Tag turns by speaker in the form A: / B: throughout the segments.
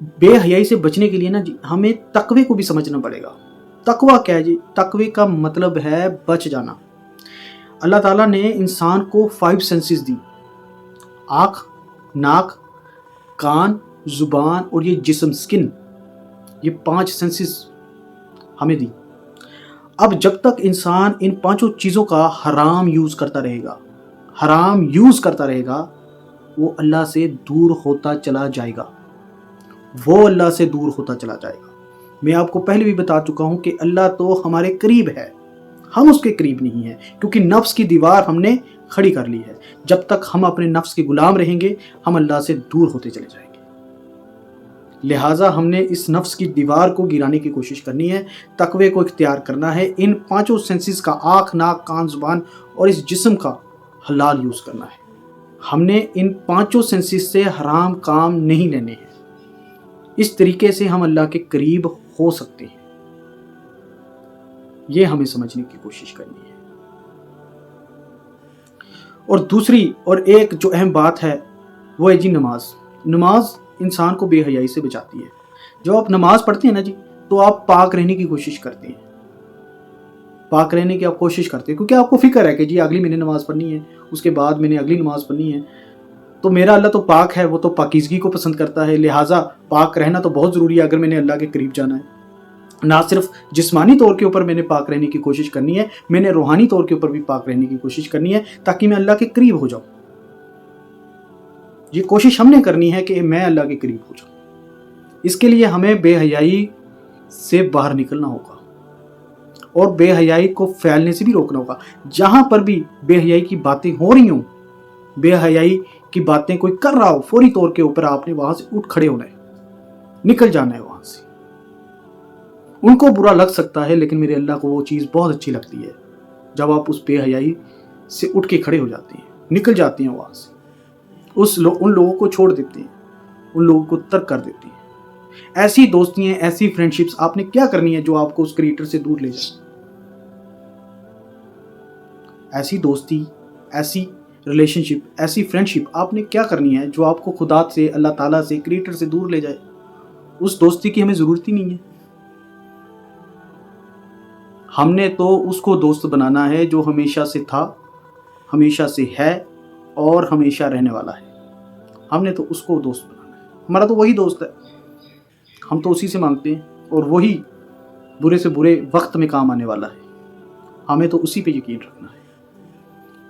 A: बे हयाई से बचने के लिए ना जी हमें तकवे को भी समझना पड़ेगा। तकवा क्या है जी? तकवे का मतलब है बच जाना। अल्लाह ताला ने इंसान को 5 सेंसेस दी, आँख, नाक, कान, जुबान और ये जिस्म स्किन, ये 5 सेंसेस हमें दी। अब जब तक इंसान इन पांचों चीज़ों का हराम यूज़ करता रहेगा, हराम यूज़ करता रहेगा, वो अल्लाह से दूर होता चला जाएगा, वो अल्लाह से दूर होता चला जाएगा। मैं आपको पहले भी बता चुका हूं कि अल्लाह तो हमारे करीब है, हम उसके करीब नहीं हैं, क्योंकि नफ्स की दीवार हमने खड़ी कर ली है। जब तक हम अपने नफ्स के गुलाम रहेंगे, हम अल्लाह से दूर होते चले जाएंगे। लिहाजा हमने इस नफ्स की दीवार को गिराने की कोशिश करनी है, तकवे को इख्तियार करना है, इन पांचों सेंसेस का, आँख, नाक, कान, जुबान और इस जिस्म का हलाल यूज़ करना है। हमने इन पांचों सेंसेस से हराम काम नहीं लेने हैं। इस तरीके से हम अल्लाह के करीब हो सकते हैं। ये हमें समझने की कोशिश करनी है। और दूसरी और एक जो अहम बात है वो है जी नमाज। नमाज इंसान को बेहयाई से बचाती है। जब आप नमाज पढ़ते हैं ना जी, तो आप पाक रहने की कोशिश करते हैं, पाक रहने की आप कोशिश करते हैं, क्योंकि आपको फिक्र है कि जी अगली मैंने नमाज पढ़नी है, उसके बाद मैंने अगली नमाज पढ़नी है, तो मेरा अल्लाह तो पाक है, वो तो पाकीज़गी को पसंद करता है, लिहाजा पाक रहना तो बहुत ज़रूरी है अगर मैंने अल्लाह के करीब जाना है। ना सिर्फ जिस्मानी तौर के ऊपर मैंने पाक रहने की कोशिश करनी है, मैंने रूहानी तौर के ऊपर भी पाक रहने की कोशिश करनी है, ताकि मैं अल्लाह के करीब हो जाऊं। ये कोशिश हमने करनी है कि मैं अल्लाह के करीब हो जाऊं। इसके लिए हमें बेहयाई से बाहर निकलना होगा और बेहयाई को फैलने से भी रोकना होगा। जहां पर भी बेहयाई की बातें हो रही हों, बेहयाई की बातें कोई कर रहा हो, फौरी तौर के ऊपर आपने वहां से उठ खड़े होना है, निकल जाना है वहां से। उनको बुरा लग सकता है, लेकिन मेरे अल्लाह को वो चीज़ बहुत अच्छी लगती है जब आप उस बेहयाई से उठ के खड़े हो जाते हैं, निकल जाते हैं वहां से, उन लोगों को छोड़ देते हैं, उन लोगों को तर्क कर देते हैं। ऐसी दोस्तियां, ऐसी फ्रेंडशिप्स आपने क्या करनी है जो आपको उस क्रिएटर से दूर ले जाए। ऐसी दोस्ती, ऐसी रिलेशनशिप, ऐसी फ्रेंडशिप आपने क्या करनी है जो आपको खुदा से, अल्लाह ताला से, क्रिएटर से दूर ले जाए। उस दोस्ती की हमें ज़रूरत ही नहीं है। हमने तो उसको दोस्त बनाना है जो हमेशा से था, हमेशा से है और हमेशा रहने वाला है। हमने तो उसको दोस्त बनाना है। हमारा तो वही दोस्त है, हम तो उसी से मांगते हैं और वही बुरे से बुरे वक्त में काम आने वाला है। हमें तो उसी पे यकीन रखना है।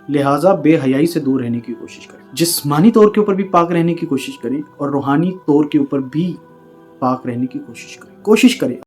A: लिहाजा बेहयाई से दूर रहने की कोशिश करें, जिस्मानी तौर के ऊपर भी पाक रहने की कोशिश करें और रूहानी तौर के ऊपर भी पाक रहने की कोशिश करें।